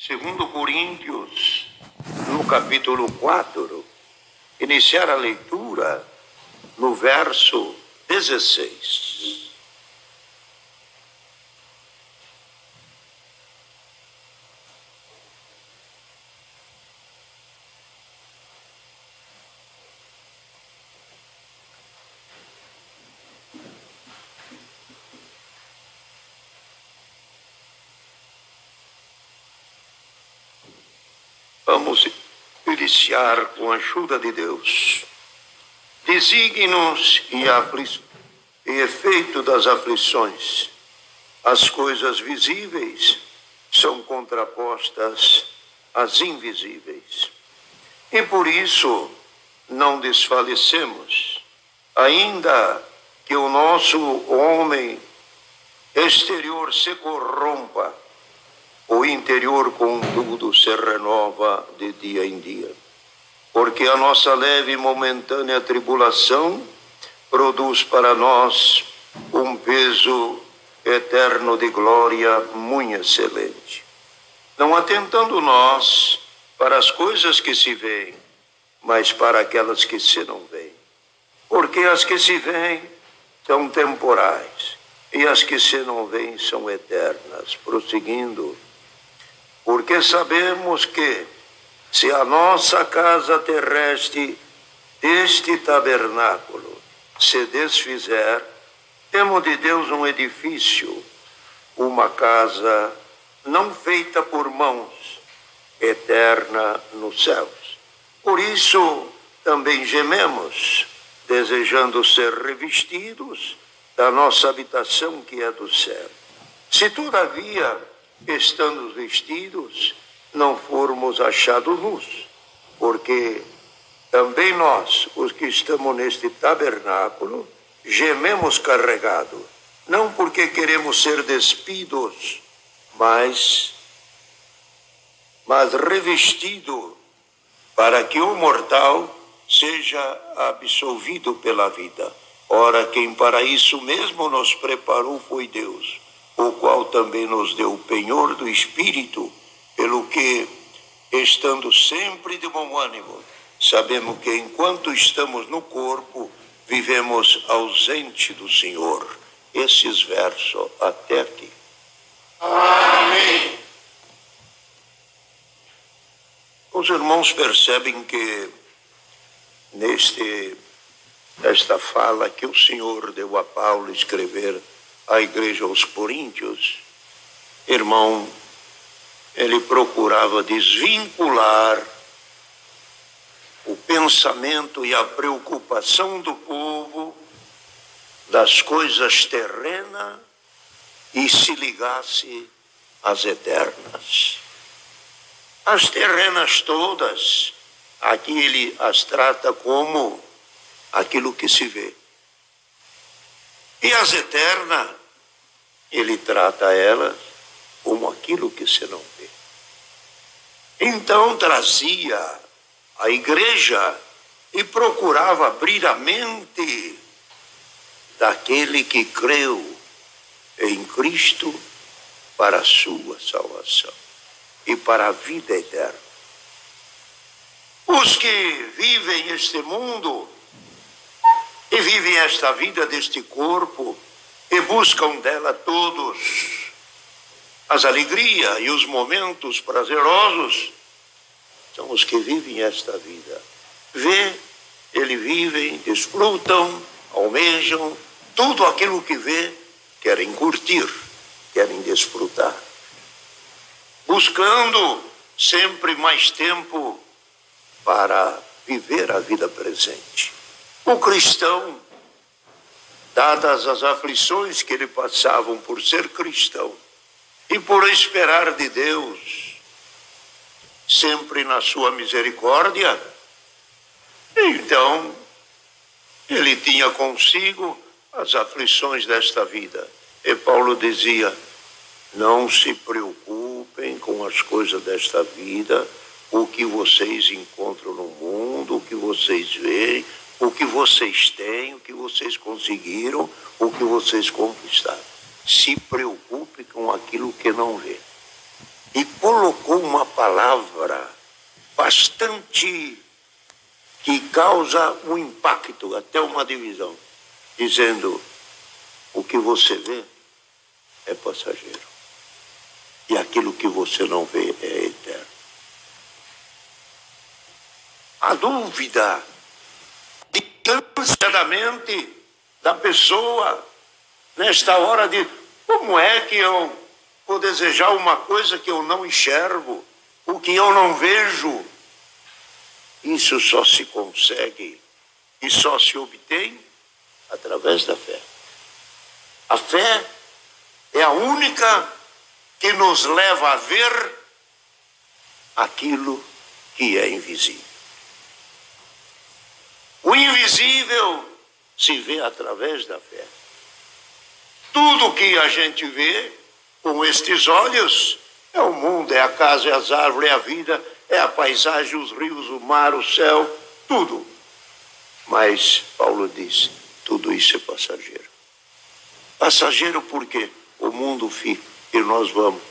Segundo Coríntios, no capítulo 4, iniciar a leitura no verso 16. Vamos iniciar com a ajuda de Deus. Desígnios e efeito das aflições. As coisas visíveis são contrapostas às invisíveis. E por isso não desfalecemos, ainda que o nosso homem exterior se corrompa, o interior, contudo, se renova de dia em dia. Porque a nossa leve e momentânea tribulação produz para nós um peso eterno de glória muito excelente. Não atentando nós para as coisas que se veem, mas para aquelas que se não veem. Porque as que se veem são temporais, e as que se não veem são eternas. Prosseguindo, porque sabemos que, se a nossa casa terrestre deste tabernáculo se desfizer, temos de Deus um edifício, uma casa não feita por mãos, eterna nos céus. Por isso também gememos, desejando ser revestidos da nossa habitação que é do céu. Se todavia, estando vestidos, não formos achados nus, porque também nós, os que estamos neste tabernáculo, gememos carregado, não porque queremos ser despidos, mas revestido, para que o mortal seja absolvido pela vida. Ora, quem para isso mesmo nos preparou foi Deus, o qual também nos deu o penhor do Espírito, pelo que, estando sempre de bom ânimo, sabemos que enquanto estamos no corpo, vivemos ausente do Senhor. Esses versos até aqui. Amém. Os irmãos percebem que nesta fala que o Senhor deu a Paulo escrever à igreja aos Coríntios, irmão, ele procurava desvincular o pensamento e a preocupação do povo das coisas terrenas e se ligasse às eternas. As terrenas todas, aqui ele as trata como aquilo que se vê. E as eternas, ele trata elas como aquilo que se não vê. Então trazia a igreja e procurava abrir a mente daquele que creu em Cristo para a sua salvação e para a vida eterna. Os que vivem este mundo e vivem esta vida deste corpo e buscam dela todos as alegrias e os momentos prazerosos, são os que vivem esta vida. Vivem, desfrutam, almejam, tudo aquilo que vê, querem curtir, querem desfrutar. Buscando sempre mais tempo para viver a vida presente. O cristão, dadas as aflições que ele passavam por ser cristão e por esperar de Deus, sempre na sua misericórdia, então ele tinha consigo as aflições desta vida. E Paulo dizia, não se preocupem com as coisas desta vida, o que vocês encontram no mundo, o que vocês veem, o que vocês têm, o que vocês conseguiram, o que vocês conquistaram. Se preocupe com aquilo que não vê. e colocou uma palavra bastante que causa um impacto, até uma divisão, dizendo: o que você vê é passageiro e aquilo que você não vê é eterno. A dúvida da mente da pessoa nesta hora de como é que eu vou desejar uma coisa que eu não enxergo, o que eu não vejo. Isso só se consegue e só se obtém através da fé. A fé é a única que nos leva a ver aquilo que é invisível. O invisível se vê através da fé. Tudo que a gente vê com estes olhos é o mundo, é a casa, é as árvores, é a vida, é a paisagem, os rios, o mar, o céu, tudo. Mas Paulo diz, tudo isso é passageiro. Passageiro porque o mundo fica e nós vamos.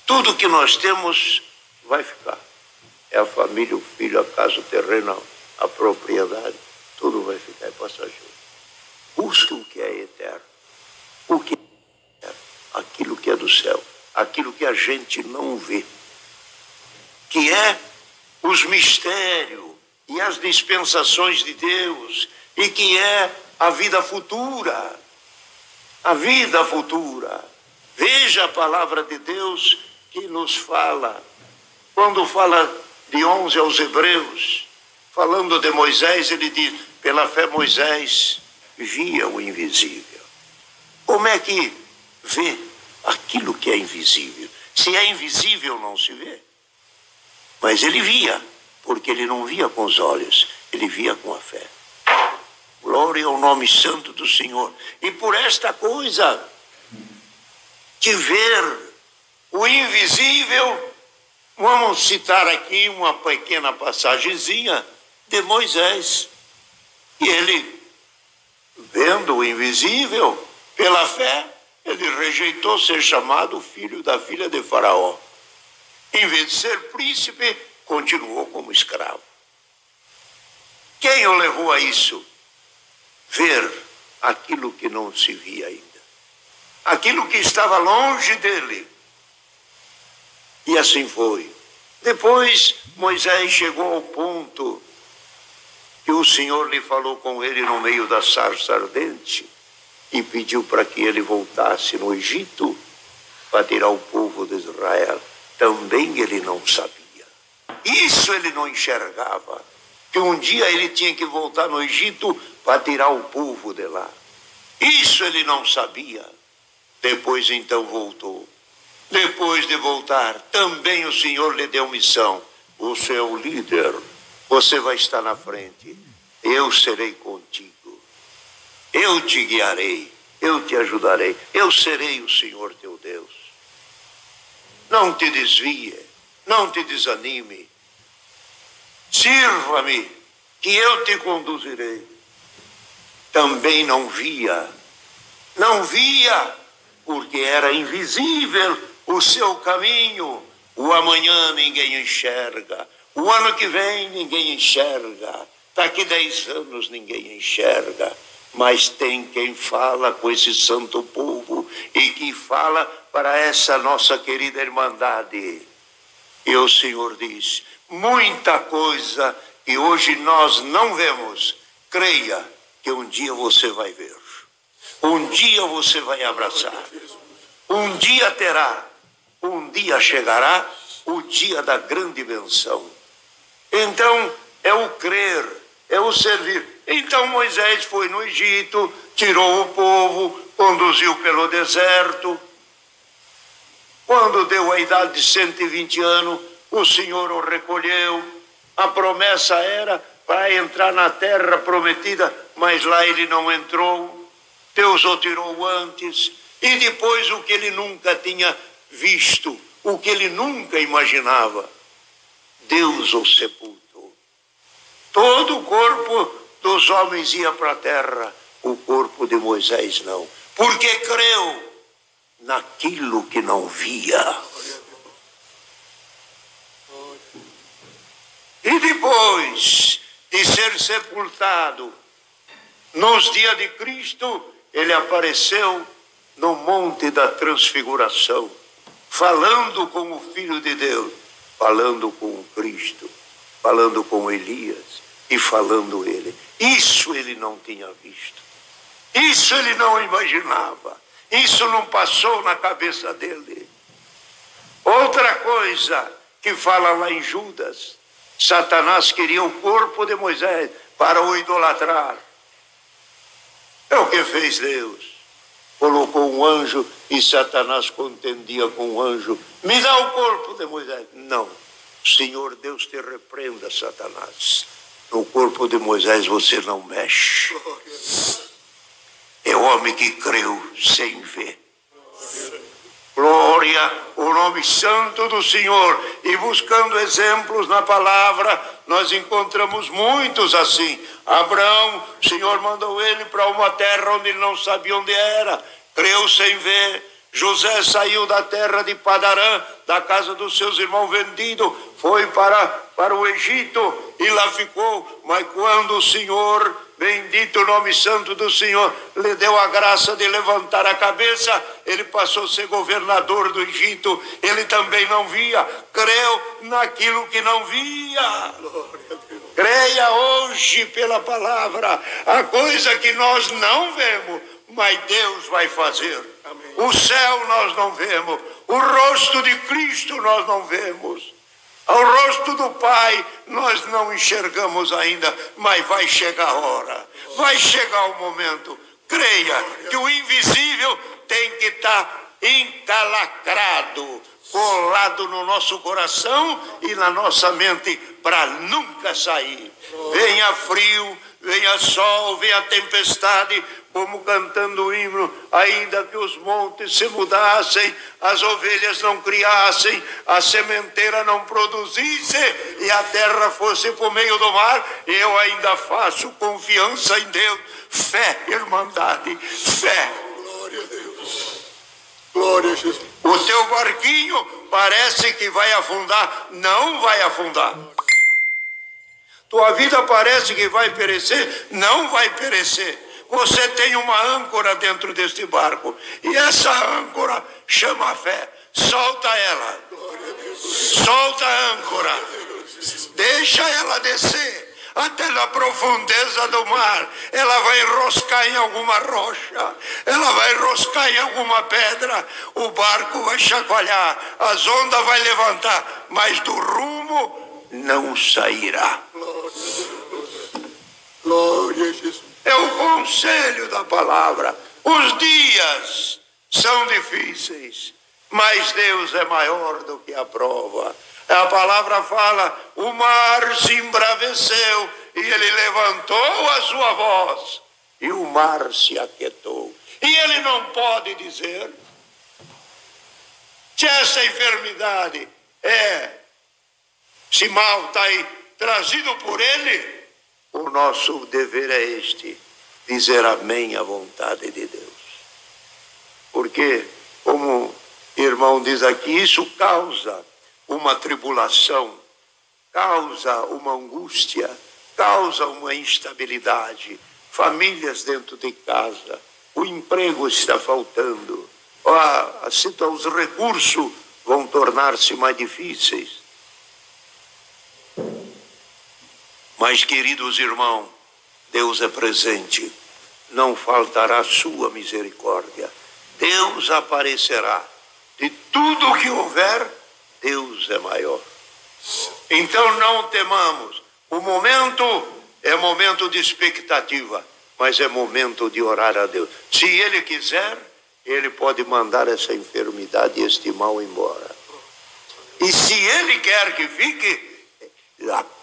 Tudo que nós temos vai ficar. É a família, o filho, a casa, o terreno, a propriedade, tudo vai ficar, é passageiro. Busque o que é eterno. O que é eterno? Aquilo que é do céu. Aquilo que a gente não vê. Que é os mistérios e as dispensações de Deus. E que é a vida futura. A vida futura. Veja a palavra de Deus que nos fala. Quando fala de 11 aos Hebreus, falando de Moisés, ele diz, pela fé Moisés via o invisível. Como é que vê aquilo que é invisível? Se é invisível, não se vê. Mas ele via, porque ele não via com os olhos, ele via com a fé. Glória ao nome santo do Senhor. E por esta coisa de ver o invisível, vamos citar aqui uma pequena passagenzinha de Moisés. E ele, vendo o invisível, pela fé, ele rejeitou ser chamado filho da filha de Faraó. Em vez de ser príncipe, continuou como escravo. Quem o levou a isso? Ver aquilo que não se via ainda. Aquilo que estava longe dele. E assim foi. Depois, Moisés chegou ao ponto que o Senhor lhe falou com ele no meio da sarça ardente e pediu para que ele voltasse no Egito para tirar o povo de Israel. Também ele não sabia. Isso ele não enxergava. Que um dia ele tinha que voltar no Egito para tirar o povo de lá. Isso ele não sabia. Depois então voltou. Depois de voltar, também o Senhor lhe deu missão. Você é o líder, você vai estar na frente. Eu serei contigo. Eu te guiarei, eu te ajudarei. Eu serei o Senhor teu Deus. Não te desvie, não te desanime. Sirva-me, que eu te conduzirei. Também não via, porque era invisível o seu caminho. O amanhã ninguém enxerga. O ano que vem ninguém enxerga. Daqui 10 anos ninguém enxerga. Mas tem quem fala com esse santo povo e que fala para essa nossa querida irmandade. E o Senhor diz, muita coisa que hoje nós não vemos, creia que um dia você vai ver. Um dia você vai abraçar. Um dia terá. Um dia chegará o dia da grande benção. Então, é o crer, é o servir. Então, Moisés foi no Egito, tirou o povo, conduziu pelo deserto. Quando deu a idade de 120 anos, o Senhor o recolheu. A promessa era para entrar na terra prometida, mas lá ele não entrou. Deus o tirou antes. E depois o que ele nunca tinha visto, o que ele nunca imaginava, Deus o sepultou. Todo o corpo dos homens ia para a terra, o corpo de Moisés não. Porque creu naquilo que não via. E depois de ser sepultado, nos dias de Cristo, ele apareceu no Monte da Transfiguração, falando com o Filho de Deus, falando com o Cristo, falando com Elias e falando ele. Isso ele não tinha visto. Isso ele não imaginava. Isso não passou na cabeça dele. Outra coisa que fala lá em Judas, Satanás queria o corpo de Moisés para o idolatrar. É o que fez Deus. Colocou um anjo e Satanás contendia com o anjo. Me dá o corpo de Moisés. Não. Senhor Deus te repreenda, Satanás. No corpo de Moisés você não mexe. É o homem que creu sem ver. Glória ao nome santo do Senhor. E buscando exemplos na palavra, nós encontramos muitos assim. Abraão, o Senhor mandou ele para uma terra onde ele não sabia onde era. Creu sem ver. José saiu da terra de Padarã, da casa dos seus irmãos vendido, foi para o Egito e lá ficou. Mas quando o Senhor, bendito o nome santo do Senhor, lhe deu a graça de levantar a cabeça, ele passou a ser governador do Egito. Ele também não via, creu naquilo que não via. Creia hoje pela palavra, a coisa que nós não vemos, mas Deus vai fazer. Amém. O céu nós não vemos, o rosto de Cristo nós não vemos, o rosto do Pai nós não enxergamos ainda, mas vai chegar a hora, vai chegar o momento. Creia que o invisível tem que estar encalacrado, colado no nosso coração e na nossa mente para nunca sair. Venha frio, venha sol, venha tempestade, como cantando o hino, ainda que os montes se mudassem, as ovelhas não criassem, a sementeira não produzisse e a terra fosse por meio do mar, eu ainda faço confiança em Deus. Fé, irmandade, fé. Glória a Deus. Glória a Jesus. O teu barquinho parece que vai afundar, não vai afundar. Tua vida parece que vai perecer, não vai perecer. Você tem uma âncora dentro deste barco. E essa âncora chama a fé. Solta ela. Solta a âncora. Deixa ela descer até na profundeza do mar. Ela vai enroscar em alguma rocha. Ela vai enroscar em alguma pedra. O barco vai chacoalhar. As ondas vai levantar. Mas do rumo não sairá. Glória a Jesus. É o conselho da palavra. Os dias são difíceis, mas Deus é maior do que a prova. A palavra fala, o mar se embraveceu e ele levantou a sua voz e o mar se aquietou. E ele não pode dizer se essa enfermidade se mal está aí trazido por ele. O nosso dever é este, dizer amém à vontade de Deus. Porque, como o irmão diz aqui, isso causa uma tribulação, causa uma angústia, causa uma instabilidade. Famílias dentro de casa, o emprego está faltando, os recursos vão tornar-se mais difíceis. Mas, queridos irmãos, Deus é presente, não faltará sua misericórdia. Deus aparecerá. De tudo que houver, Deus é maior. Então não temamos. O momento é momento de expectativa, mas é momento de orar a Deus. Se Ele quiser, Ele pode mandar essa enfermidade e este mal embora. E se Ele quer que fique,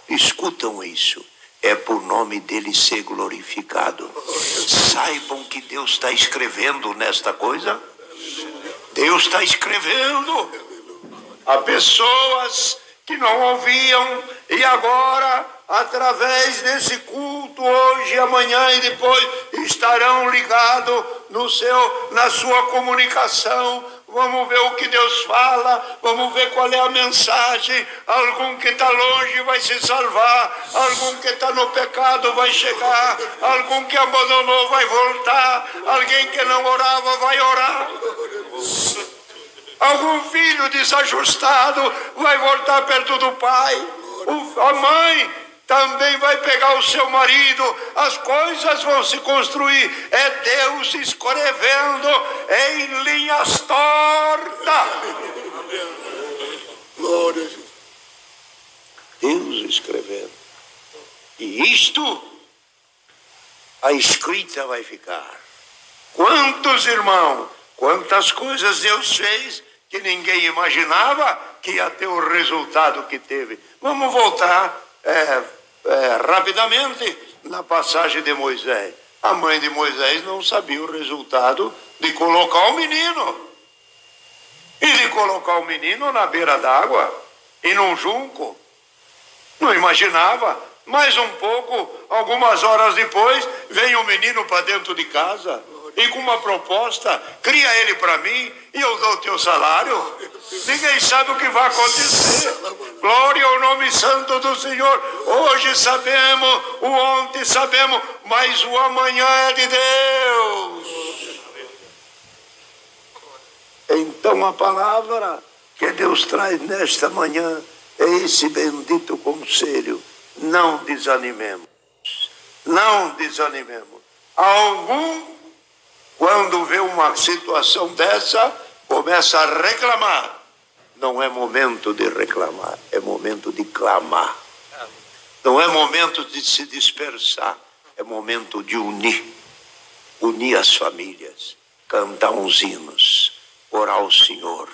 escutam isso, é por nome dele ser glorificado. Saibam que Deus está escrevendo nesta coisa. Deus está escrevendo. Há pessoas que não ouviam e agora através desse culto hoje, amanhã e depois, estarão ligados na sua comunicação. Vamos ver o que Deus fala, vamos ver qual é a mensagem. Algum que está longe vai se salvar, algum que está no pecado vai chegar, algum que abandonou vai voltar, alguém que não orava vai orar. Algum filho desajustado vai voltar perto do pai. A mãe também vai pegar o seu marido. As coisas vão se construir. É Deus escrevendo em linhas tortas. Glória a Jesus. Deus escrevendo. E isto, a escrita vai ficar. Quantos irmãos, quantas coisas Deus fez que ninguém imaginava que ia ter o resultado que teve. Vamos voltar rapidamente na passagem de Moisés. A mãe de Moisés não sabia o resultado de colocar o menino. E de colocar o menino na beira d'água e num junco. Não imaginava. Mais um pouco, algumas horas depois, vem o menino para dentro de casa. E com uma proposta, cria ele para mim e eu dou o teu salário. Ninguém sabe o que vai acontecer. Glória ao nome santo do Senhor. Hoje sabemos, o ontem sabemos, mas o amanhã é de Deus. Então a palavra que Deus traz nesta manhã é esse bendito conselho. Não desanimemos. Não desanimemos. Quando vê uma situação dessa, começa a reclamar. Não é momento de reclamar, é momento de clamar. Não é momento de se dispersar, é momento de unir. Unir as famílias, cantar uns hinos, orar ao Senhor.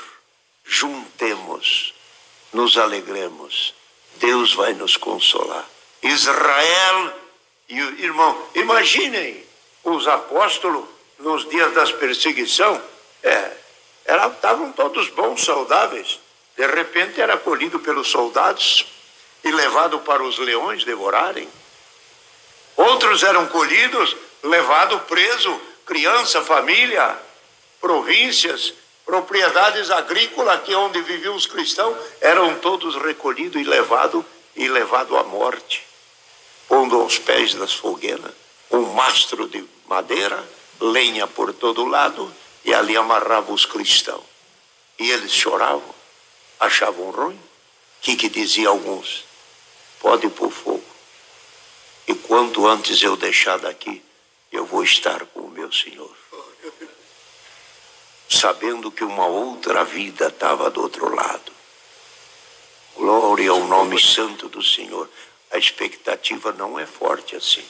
Juntemos, nos alegremos. Deus vai nos consolar. Israel, irmão, imaginem os apóstolos nos dias das perseguições, estavam todos bons, saudáveis. De repente era colhido pelos soldados e levado para os leões devorarem. Outros eram colhidos, levado preso, criança, família, províncias, propriedades agrícolas, que onde viviam os cristãos, eram todos recolhidos e levado à morte, pondo aos pés das fogueiras um mastro de madeira, lenha por todo lado, e ali amarrava os cristãos. E eles choravam, achavam ruim. Que dizia alguns? Pode ir para o fogo. E quanto antes eu deixar daqui, eu vou estar com o meu Senhor. Sabendo que uma outra vida estava do outro lado. Glória ao nome santo do Senhor. A expectativa não é forte assim.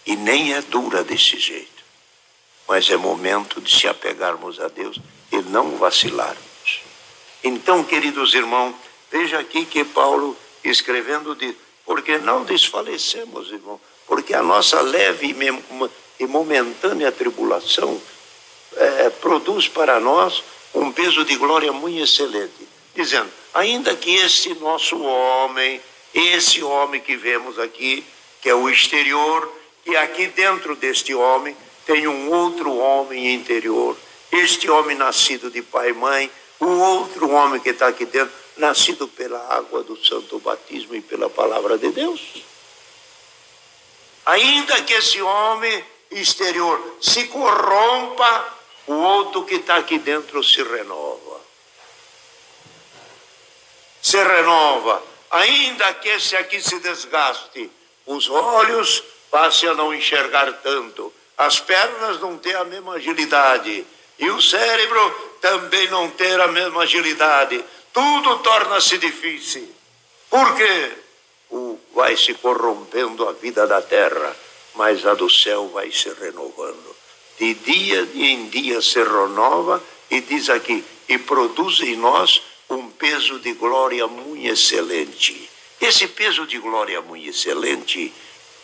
E nem é dura desse jeito. Mas é momento de se apegarmos a Deus e não vacilarmos. Então, queridos irmãos, veja aqui que Paulo escrevendo diz, porque não desfalecemos, irmão, porque a nossa leve e momentânea tribulação produz para nós um peso de glória muito excelente. Dizendo, ainda que esse nosso homem, esse homem que vemos aqui, que é o exterior, e aqui dentro deste homem tem um outro homem interior. Este homem nascido de pai e mãe, o outro homem que está aqui dentro, nascido pela água do santo batismo e pela palavra de Deus. Ainda que esse homem exterior se corrompa, o outro que está aqui dentro se renova. Se renova. Ainda que esse aqui se desgaste, os olhos passem a não enxergar tanto, as pernas não têm a mesma agilidade, e o cérebro também não ter a mesma agilidade. Tudo torna-se difícil. Por quê? Vai se corrompendo a vida da terra, mas a do céu vai se renovando. De dia em dia se renova, e diz aqui, e produz em nós um peso de glória muito excelente. Esse peso de glória muito excelente,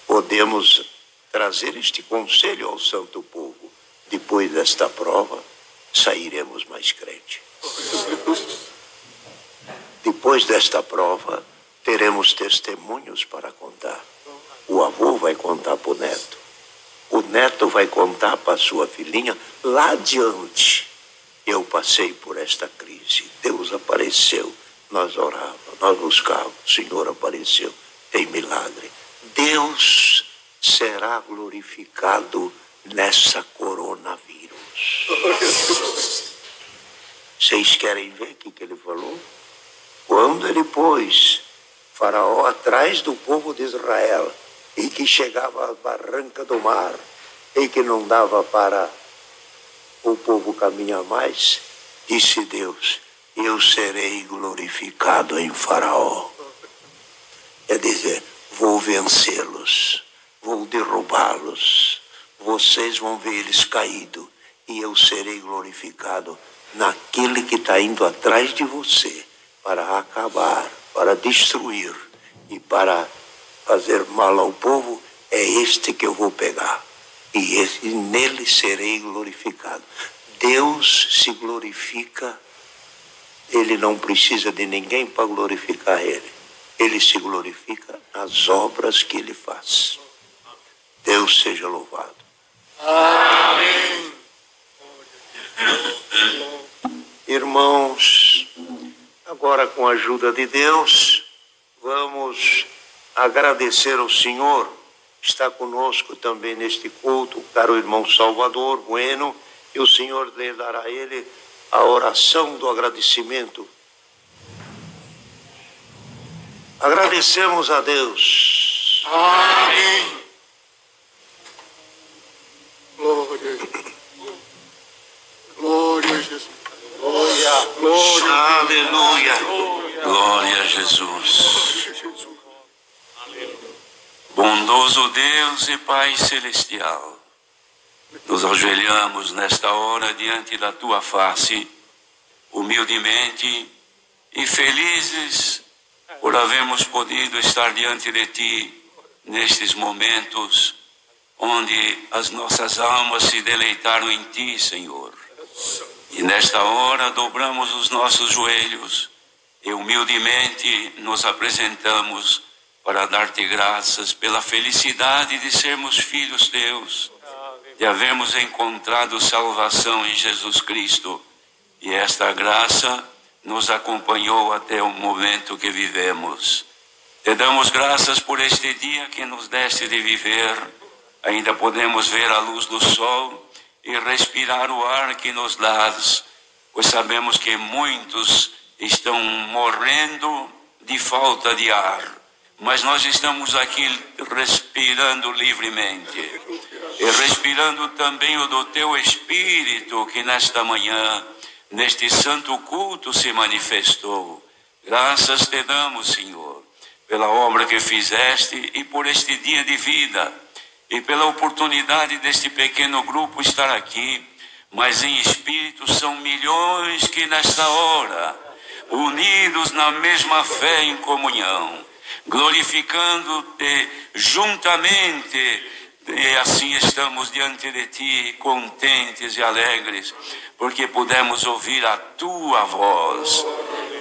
podemos trazer este conselho ao santo povo. Depois desta prova, sairemos mais crentes. Depois desta prova, teremos testemunhos para contar. O avô vai contar para o neto. O neto vai contar para a sua filhinha lá adiante. Eu passei por esta crise. Deus apareceu. Nós orávamos, nós buscávamos. O Senhor apareceu. Tem milagre. Deus será glorificado nessa coronavírus. Vocês querem ver o que ele falou? Quando ele pôs Faraó atrás do povo de Israel e que chegava à barranca do mar e que não dava para o povo caminhar mais, disse Deus: eu serei glorificado em Faraó. Quer dizer, vou vencê-los, vou derrubá-los, vocês vão ver eles caídos e eu serei glorificado naquele que está indo atrás de você para acabar, para destruir e para fazer mal ao povo. É este que eu vou pegar e nele serei glorificado. Deus se glorifica, ele não precisa de ninguém para glorificar ele. Ele se glorifica nas obras que ele faz. Deus seja louvado. Amém. Irmãos, agora com a ajuda de Deus, vamos agradecer ao Senhor. Está conosco também neste culto o caro irmão Salvador Bueno, e o Senhor lhe dará a ele a oração do agradecimento. Agradecemos a Deus. Amém. Glória. Glória a Jesus. Glória. Glória. Aleluia. Glória a Jesus. Bondoso Deus e Pai Celestial, nos ajoelhamos nesta hora diante da Tua face, humildemente e felizes por havermos podido estar diante de Ti nestes momentos onde as nossas almas se deleitaram em Ti, Senhor. E nesta hora dobramos os nossos joelhos e humildemente nos apresentamos para dar-te graças pela felicidade de sermos filhos Teus, de havermos encontrado salvação em Jesus Cristo. E esta graça nos acompanhou até o momento que vivemos. Te damos graças por este dia que nos deste de viver. Ainda podemos ver a luz do sol e respirar o ar que nos dás, pois sabemos que muitos estão morrendo de falta de ar. Mas nós estamos aqui respirando livremente e respirando também o do Teu Espírito que nesta manhã, neste santo culto se manifestou. Graças Te damos, Senhor, pela obra que fizeste e por este dia de vida e pela oportunidade deste pequeno grupo estar aqui, mas em espírito são milhões que nesta hora, unidos na mesma fé em comunhão, glorificando-te juntamente, e assim estamos diante de Ti, contentes e alegres, porque pudemos ouvir a Tua voz.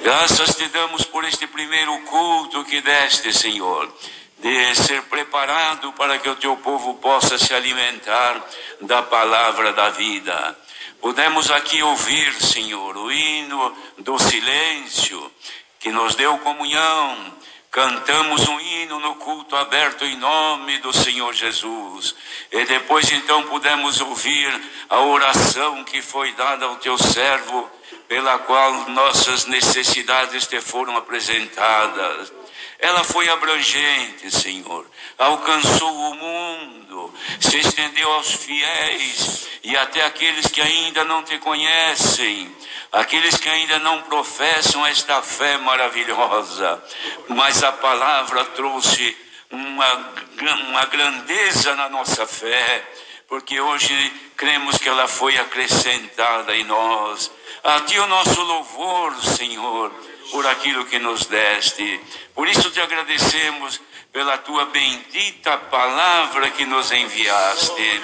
Graças Te damos por este primeiro culto que deste, Senhor, de ser preparado para que o Teu povo possa se alimentar da palavra da vida. Pudemos aqui ouvir, Senhor, o hino do silêncio, que nos deu comunhão. Cantamos um hino no culto aberto em nome do Senhor Jesus. E depois então pudemos ouvir a oração que foi dada ao Teu servo, pela qual nossas necessidades Te foram apresentadas. Ela foi abrangente, Senhor, alcançou o mundo, se estendeu aos fiéis e até aqueles que ainda não Te conhecem, aqueles que ainda não professam esta fé maravilhosa. Mas a palavra trouxe uma grandeza na nossa fé, porque hoje cremos que ela foi acrescentada em nós. A Ti o nosso louvor, Senhor, por aquilo que nos deste. Por isso Te agradecemos pela Tua bendita palavra que nos enviaste,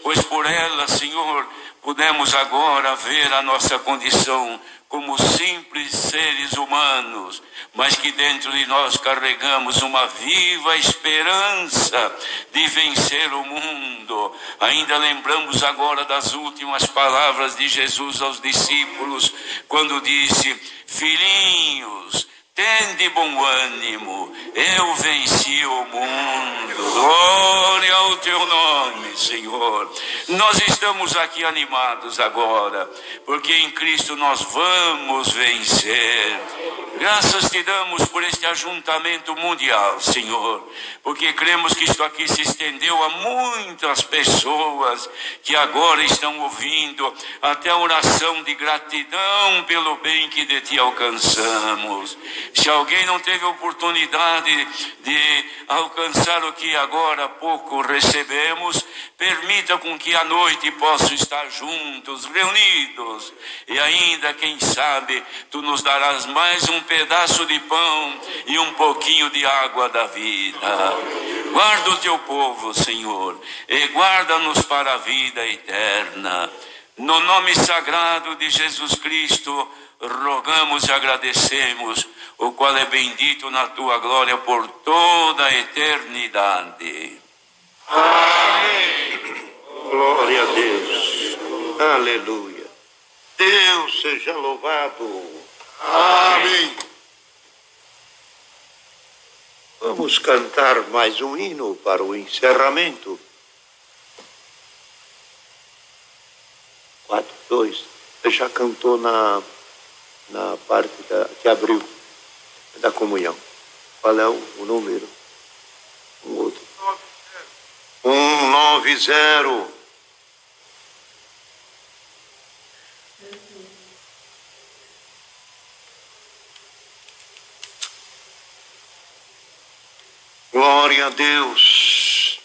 pois por ela, Senhor, pudemos agora ver a nossa condição como simples seres humanos, mas que dentro de nós carregamos uma viva esperança de vencer o mundo. Ainda lembramos agora das últimas palavras de Jesus aos discípulos, quando disse: filhinhos, tende bom ânimo, eu venci o mundo. Glória ao teu nome, Senhor. Nós estamos aqui animados agora, porque em Cristo nós vamos vencer. Graças te damos por este ajuntamento mundial, Senhor, porque cremos que isto aqui se estendeu a muitas pessoas que agora estão ouvindo até a oração de gratidão pelo bem que de ti alcançamos. Se alguém não teve oportunidade de alcançar o que agora há pouco recebemos, permita com que à noite possam estar juntos, reunidos, e ainda, quem sabe, tu nos darás mais um pedaço de pão e um pouquinho de água da vida. Guarda o teu povo, Senhor, e guarda-nos para a vida eterna. No nome sagrado de Jesus Cristo, rogamos e agradecemos, o qual é bendito na tua glória por toda a eternidade. Amém. Glória a Deus. Aleluia. Deus seja louvado. Amém. Vamos cantar mais um hino para o encerramento. 4:2. Você já cantou na parte que abriu da comunhão. Qual é o número? Um outro. 190. Glória a Deus.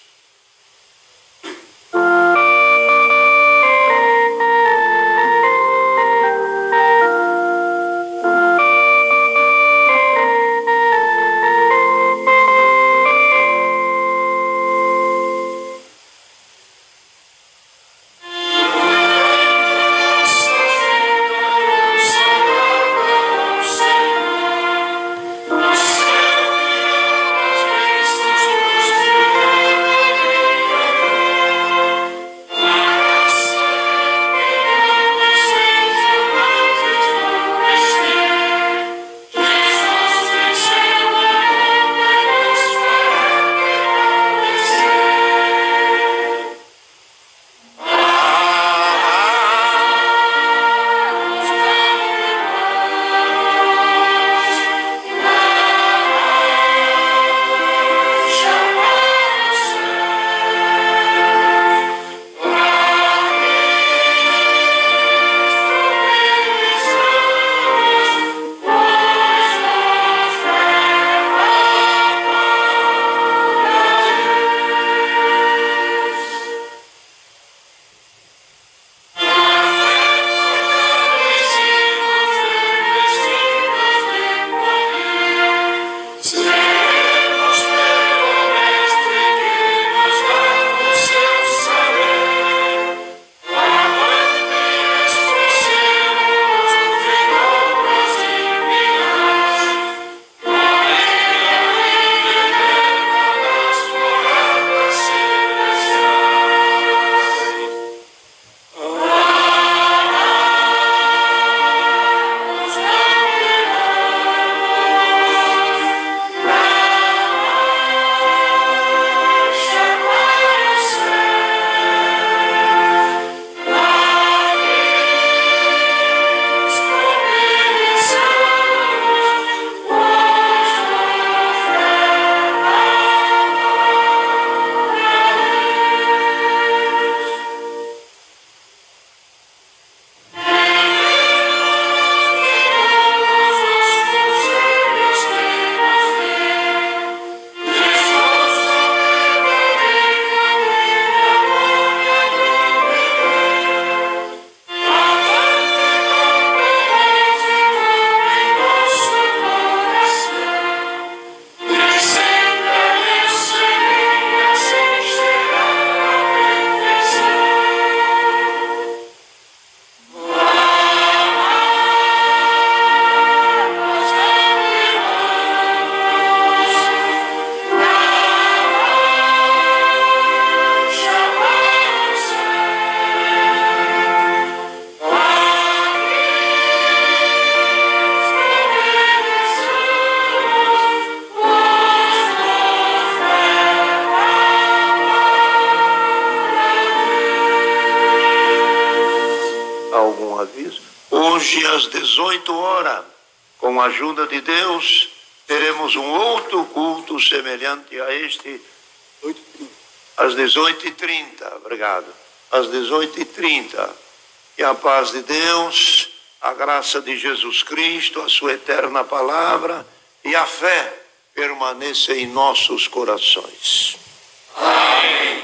Hoje, às 18 horas, com a ajuda de Deus, teremos um outro culto semelhante a este, às 18h30. Obrigado. Às 18h30. E a paz de Deus, a graça de Jesus Cristo, a sua eterna palavra e a fé permaneça em nossos corações. Amém.